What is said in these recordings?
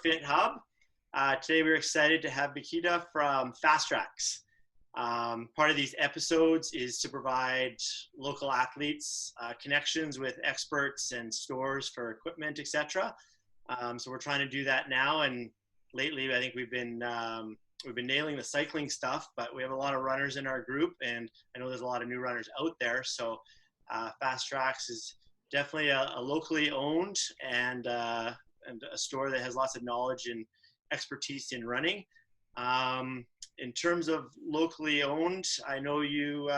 Fit Hub. Today we're excited to have Makita from TRAX. Part of these episodes is to provide local athletes connections with experts and stores for equipment, etc. So we're trying to do that now, and lately I think we've been nailing the cycling stuff, but we have a lot of runners in our group, and I know there's a lot of new runners out there. So TRAX is definitely a locally owned and a store that has lots of knowledge and expertise in running. In terms of locally owned, I know you,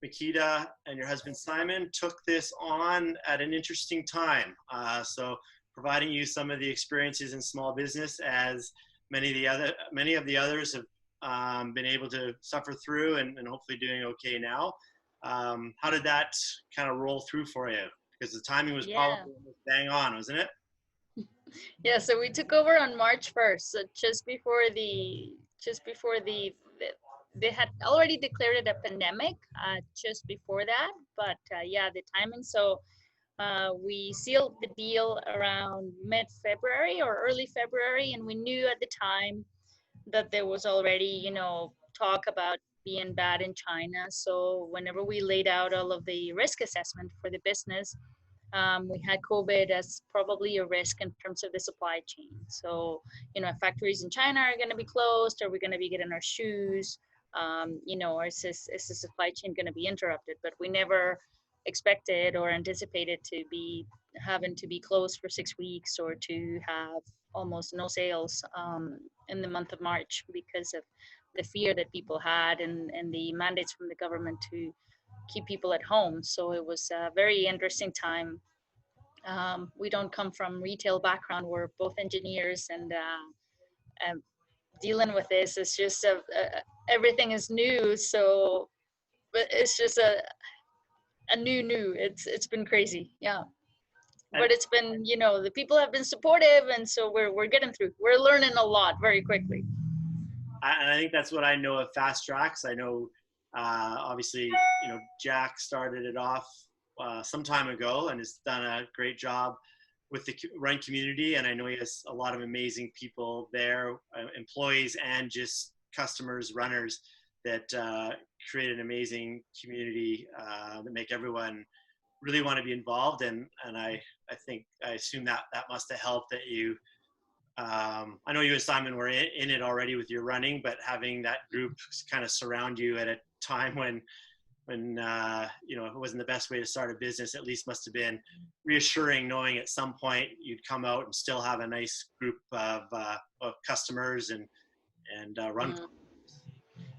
Makita, and your husband Simon took this on at an interesting time. So providing you some of the experiences in small business, as many of the others have been able to suffer through and hopefully doing okay now. How did that kind of roll through for you? Because the timing was probably bang on, wasn't it? Yeah, so we took over on March 1st, so just before they had already declared it a pandemic just before that, but yeah, the timing. So we sealed the deal around mid-February or early February, and we knew at the time that there was already, talk about being bad in China. So whenever we laid out all of the risk assessment for the business, we had COVID as probably a risk in terms of the supply chain. So, factories in China are going to be closed. Are we going to be getting our shoes? Or is the supply chain going to be interrupted? But we never expected or anticipated to be having to be closed for 6 weeks or to have almost no sales in the month of March because of the fear that people had and the mandates from the government to keep people at home. So it was a very interesting time. We don't come from retail background. We're both engineers, and dealing with this is just everything is new. So, but it's just a new. It's been crazy, yeah. But it's been, the people have been supportive, and so we're getting through. We're learning a lot very quickly. And I think that's what I know of TRAX. I know, obviously, Jack started it off some time ago and has done a great job with the run community. And I know he has a lot of amazing people there, employees and just customers, runners, that create an amazing community that make everyone really want to be involved. And I assume that must have helped that you. I know you and Simon were in it already with your running, but having that group kind of surround you at a time when it wasn't the best way to start a business, at least must have been reassuring, knowing at some point you'd come out and still have a nice group of customers and run. Mm-hmm.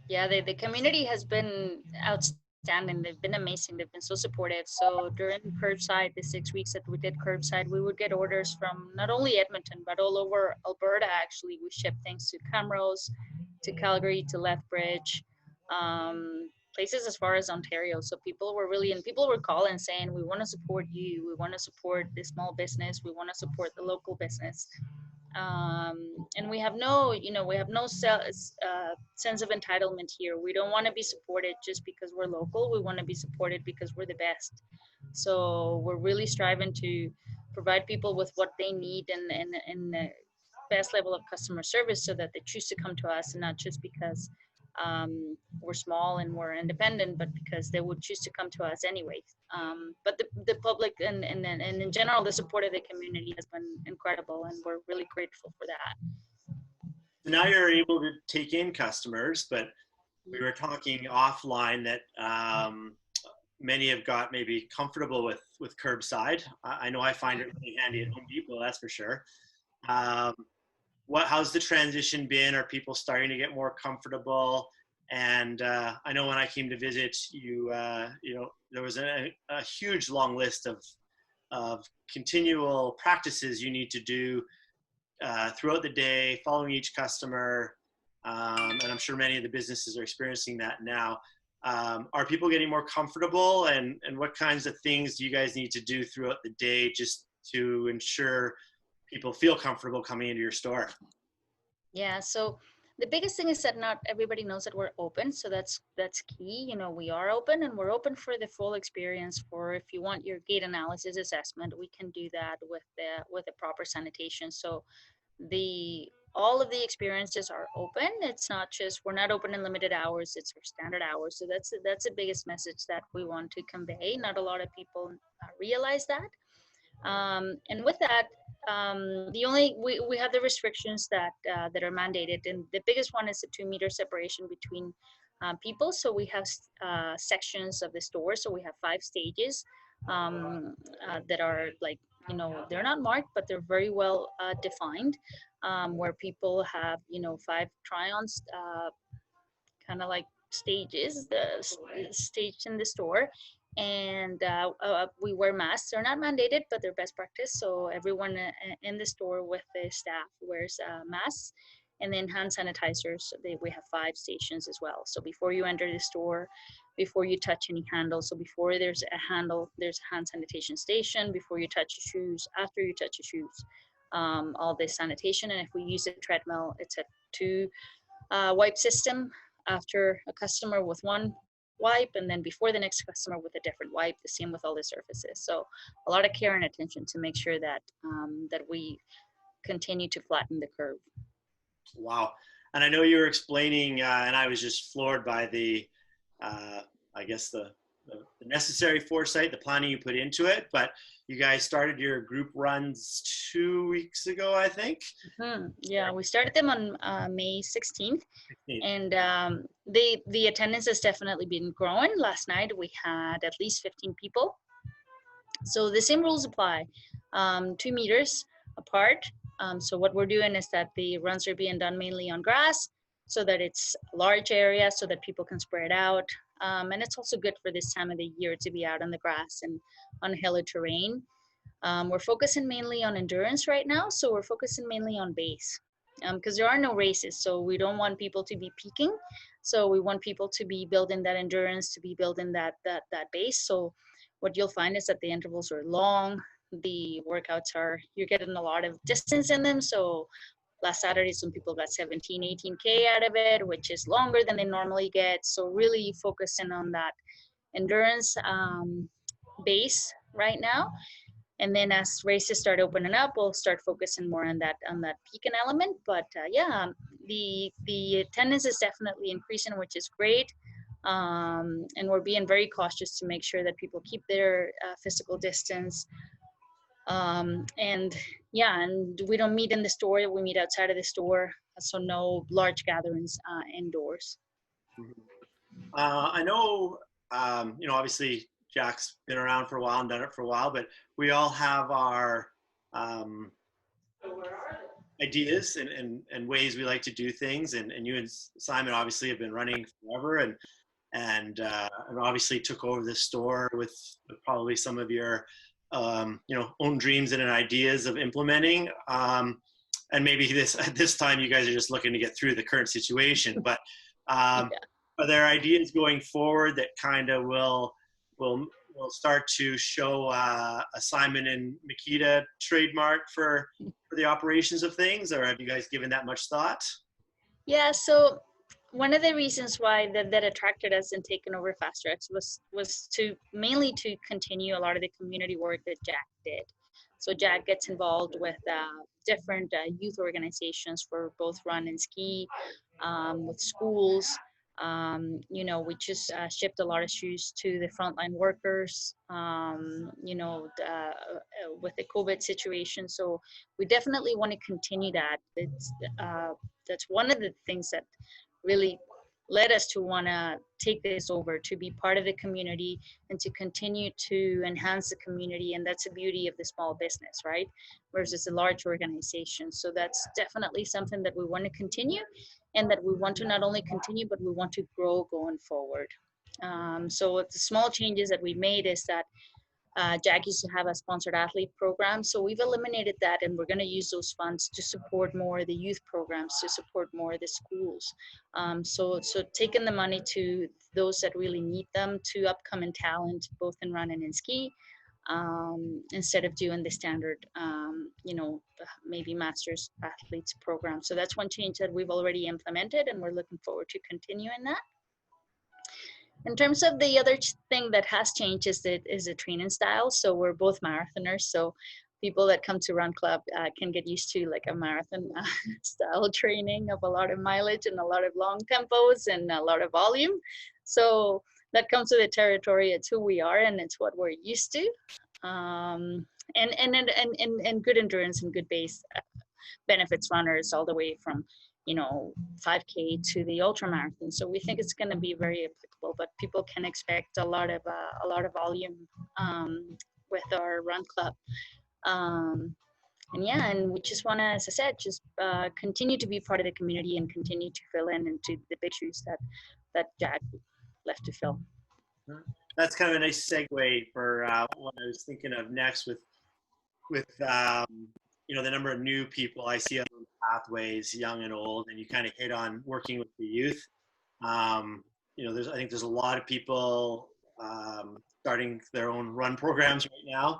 Yeah, the community has been outstanding. They've been amazing. They've been so supportive. So during curbside, the 6 weeks that we did curbside, we would get orders from not only Edmonton, but all over Alberta. Actually, we shipped things to Camrose, to Calgary, to Lethbridge, places as far as Ontario. So people were calling saying, we want to support you. We want to support the small business. We want to support the local business. And we have no sense of entitlement here. We don't want to be supported just because we're local. We want to be supported because we're the best. So we're really striving to provide people with what they need and the best level of customer service so that they choose to come to us, and not just because we're small and we're independent, but because they would choose to come to us anyway. But the public and in general, the support of the community has been incredible, and we're really grateful for that. Now you're able to take in customers, but we were talking offline that many have got maybe comfortable with curbside. I know I find it really handy at Home Depot, that's for sure. How's the transition been? Are people starting to get more comfortable? And I know when I came to visit you, there was a huge long list of continual practices you need to do throughout the day, following each customer. And I'm sure many of the businesses are experiencing that now. Are people getting more comfortable, and what kinds of things do you guys need to do throughout the day just to ensure people feel comfortable coming into your store? Yeah, so the biggest thing is that not everybody knows that we're open, so that's key. We are open, and we're open for the full experience. For if you want your gait analysis assessment, we can do that with the proper sanitation. So all of the experiences are open. It's not just, we're not open in limited hours, it's our standard hours. So that's the biggest message that we want to convey. Not a lot of people realize that. And with that, we have the restrictions that are mandated, and the biggest one is the 2-meter separation between people. So we have sections of the store. So we have 5 stages that are like, they're not marked, but they're very well defined, where people have 5 try-ons, kind of like stages, staged in the store. And we wear masks. They're not mandated, but they're best practice. So everyone in the store with the staff wears masks. And then hand sanitizers. We have 5 stations as well. So before you enter the store, before you touch any handle, so before there's a handle, there's a hand sanitation station. Before you touch your shoes, after you touch your shoes, all this sanitation. And if we use a treadmill, it's a 2 wipe system. After a customer with 1 wipe, and then before the next customer with a different wipe. The same with all the surfaces. So a lot of care and attention to make sure that that we continue to flatten the curve. Wow. And I know you were explaining, and I was just floored by the, I guess the necessary foresight, the planning you put into it. But you guys started your group runs 2 weeks ago, I think. Yeah, we started them on May 16th, and the attendance has definitely been growing. Last night we had at least 15 people. So the same rules apply, 2 meters apart. So what we're doing is that the runs are being done mainly on grass, so that it's a large area, so that people can spread out. And it's also good for this time of the year to be out on the grass and on hilly terrain. We're focusing mainly on endurance right now, so we're focusing mainly on base, because there are no races, so we don't want people to be peaking. So we want people to be building that endurance, to be building that base. So what you'll find is that the intervals are long. The workouts you're getting a lot of distance in them. So last Saturday, some people got 17, 18K out of it, which is longer than they normally get. So really focusing on that endurance base right now. And then as races start opening up, we'll start focusing more on that peaking element. But the attendance is definitely increasing, which is great. And we're being very cautious to make sure that people keep their physical distance. And we don't meet in the store, we meet outside of the store. So no large gatherings indoors. I know, obviously Jack's been around for a while and done it for a while, but we all have our ideas and ways we like to do things. And you and Simon obviously have been running forever, and obviously took over the store with probably some of your own dreams and ideas of implementing. And maybe at this time you guys are just looking to get through the current situation, but are there ideas going forward that kind of will start to show a Simon and Makita trademark for the operations of things, or have you guys given that much thought? Yeah, so one of the reasons why that attracted us and taken over TRAX was mainly to continue a lot of the community work that Jack did. So Jack gets involved with different youth organizations for both run and ski, with schools. We just shipped a lot of shoes to the frontline workers, with the COVID situation. So we definitely want to continue that. That's one of the things that really led us to want to take this over, to be part of the community and to continue to enhance the community. And that's the beauty of the small business, right? Versus a large organization. So that's definitely something that we want to continue, and that we want to not only continue, but we want to grow going forward. So the small changes that we made is that Jack used to have a sponsored athlete program. So we've eliminated that, and we're going to use those funds to support more of the youth programs, to support more of the schools. So taking the money to those that really need them, to upcoming talent, both in run and in ski, instead of doing the standard, maybe master's athletes program. So that's one change that we've already implemented, and we're looking forward to continuing that. In terms of the other thing that has changed is the training style. So we're both marathoners. So people that come to Run Club can get used to like a marathon style training of a lot of mileage and a lot of long tempos and a lot of volume. So that comes with the territory. It's who we are and it's what we're used to. And good endurance and good base benefits runners all the way from 5K to the ultra marathon. So we think it's going to be very applicable, but people can expect a lot of volume with our Run Club. And we just want to, as I said, just continue to be part of the community and continue to fill in into the big shoes that Jack left to fill. That's kind of a nice segue for what I was thinking of next with the number of new people I see on those pathways, young and old, and you kind of hit on working with the youth. I think there's a lot of people starting their own run programs right now.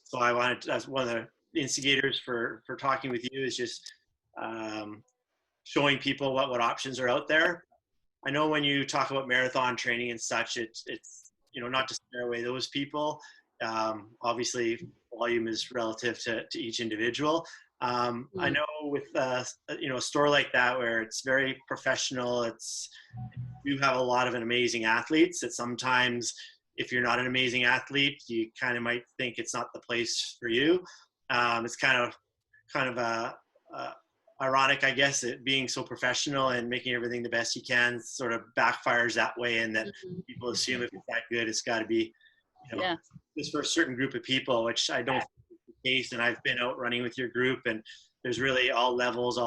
So I wanted to, as one of the instigators for talking with you, is just showing people what options are out there. I know when you talk about marathon training and such, it's not to scare away those people. Obviously, volume is relative to each individual. I know with a store like that where it's very professional, you have a lot of amazing athletes that sometimes if you're not an amazing athlete, you kind of might think it's not the place for you. It's kind of ironic, I guess, it being so professional and making everything the best you can sort of backfires that way, and that people assume if it's that good, it's got to be, just for a certain group of people, which I don't think is the case. And I've been out running with your group, and there's really all levels,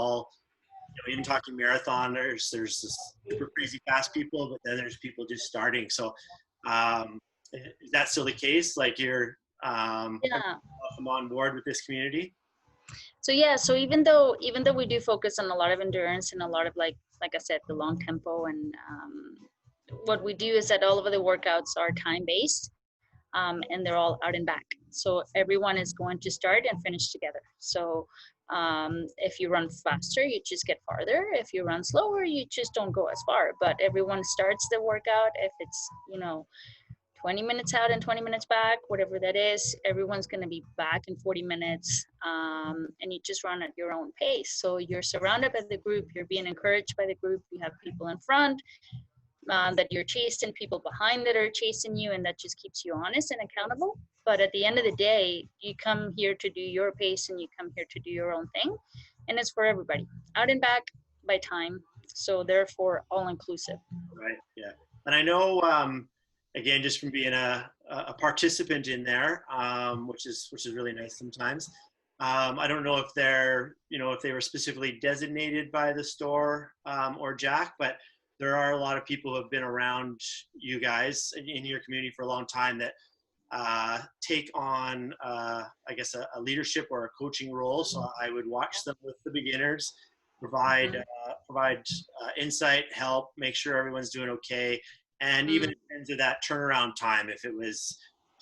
even talking marathoners, there's this super crazy fast people, but then there's people just starting. So is that still the case? Like you're come on board with this community? So even though we do focus on a lot of endurance and a lot of like I said, the long tempo, and what we do is that all of the workouts are time based, and they're all out and back. So everyone is going to start and finish together. So if you run faster, you just get farther. If you run slower, you just don't go as far. But everyone starts the workout. If it's 20 minutes out and 20 minutes back, whatever that is, everyone's going to be back in 40 minutes, and you just run at your own pace. So you're surrounded by the group, you're being encouraged by the group, you have people in front that you're chasing, people behind that are chasing you, and that just keeps you honest and accountable. But at the end of the day, you come here to do your pace and you come here to do your own thing, and it's for everybody, out and back by time. So therefore, all inclusive. Right. Yeah. And I know, again, just from being a participant in there, which is really nice sometimes. I don't know if if they were specifically designated by the store or Jack, but there are a lot of people who have been around you guys in your community for a long time that take on, I guess, a leadership or a coaching role. So I would watch them with the beginners, provide insight, help, make sure everyone's doing okay. And even in terms of that turnaround time, if it was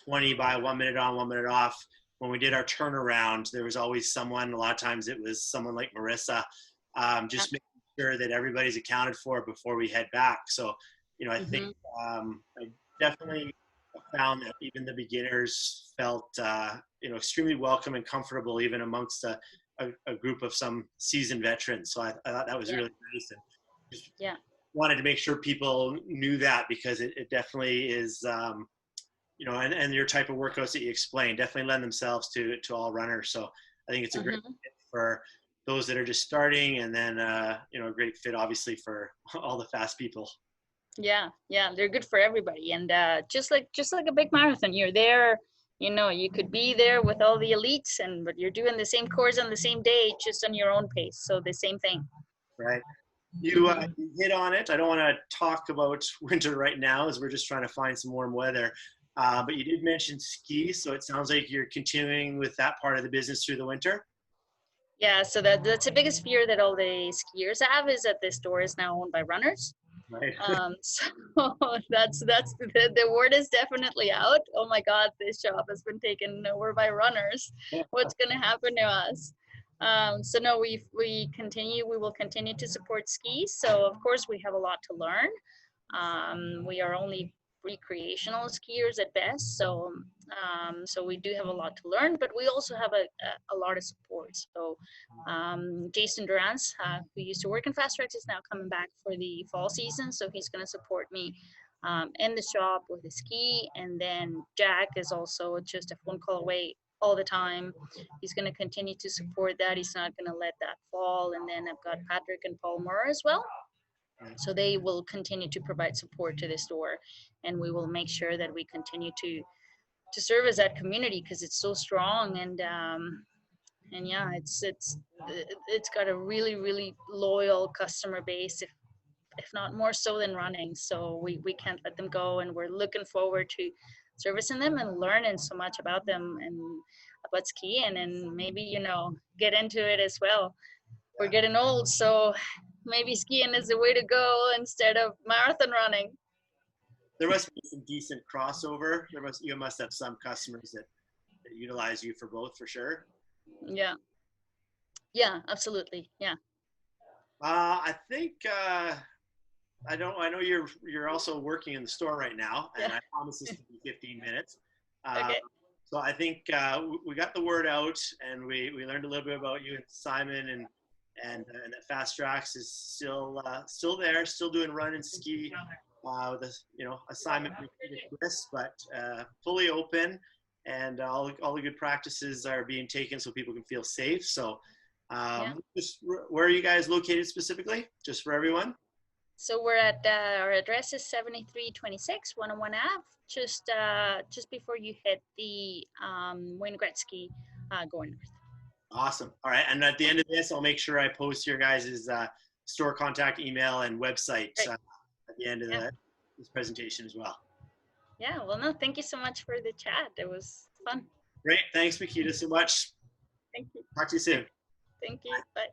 20 by 1 minute on, 1 minute off, when we did our turnaround, there was always someone, a lot of times it was someone like Marissa, just making sure that everybody's accounted for before we head back. So, I think I definitely found that even the beginners felt, extremely welcome and comfortable, even amongst a group of some seasoned veterans. So I thought that was really nice. And wanted to make sure people knew that, because it definitely is, and your type of workouts that you explained definitely lend themselves to all runners. So I think it's a great fit for those that are just starting, and then, a great fit obviously for all the fast people. Yeah, they're good for everybody. And just like a big marathon, you're there, you could be there with all the elites, but you're doing the same course on the same day, just on your own pace. So the same thing. Right. You hit on it. I don't want to talk about winter right now, as we're just trying to find some warm weather. But you did mention ski, so it sounds like you're continuing with that part of the business through the winter. Yeah, so that's the biggest fear that all the skiers have, is that this store is now owned by runners. Right. So that's the word is definitely out. Oh my God, this job has been taken over by runners. What's going to happen to us? So no, we will continue to support ski. So of course we have a lot to learn. We are only recreational skiers at best. So so we do have a lot to learn, but we also have a lot of support. So Jason Durance, who used to work in Fast Tracks, is now coming back for the fall season. So he's going to support me in the shop with the ski. And then Jack is also just a phone call away all the time. He's going to continue to support that. He's not going to let that fall. And then I've got Patrick and Paul Moore as well. So they will continue to provide support to the store, and we will make sure that we continue to service that community because it's so strong. And yeah, it's got a really loyal customer base, if not more so than running. So we can't let them go, and we're looking forward to servicing them and learning so much about them and about skiing, and maybe, you know, get into it as well. We're getting old, so maybe skiing is the way to go instead of marathon running. There must be some decent crossover. You must have some customers that utilize you for both, for sure. Yeah, absolutely. Yeah. I think I know you're also working in the store right now, and I promise this to be 15 minutes. Okay. So I think we got the word out, and we learned a little bit about you and Simon, and that Fast Tracks is still there, still doing run and ski with a assignment list, but fully open, and all the good practices are being taken so people can feel safe. So just where are you guys located specifically, just for everyone? So we're at our address is 7326 101 Ave, just before you hit the Wayne Gretzky going north. Awesome. All right, and at the end of this, I'll make sure I post your guys' store contact, email, and website at the end of this presentation as well. Yeah, well, no, thank you so much for the chat. It was fun. Great. Thanks, Makita, so much. Thank you. Talk to you soon. Thank you. Bye.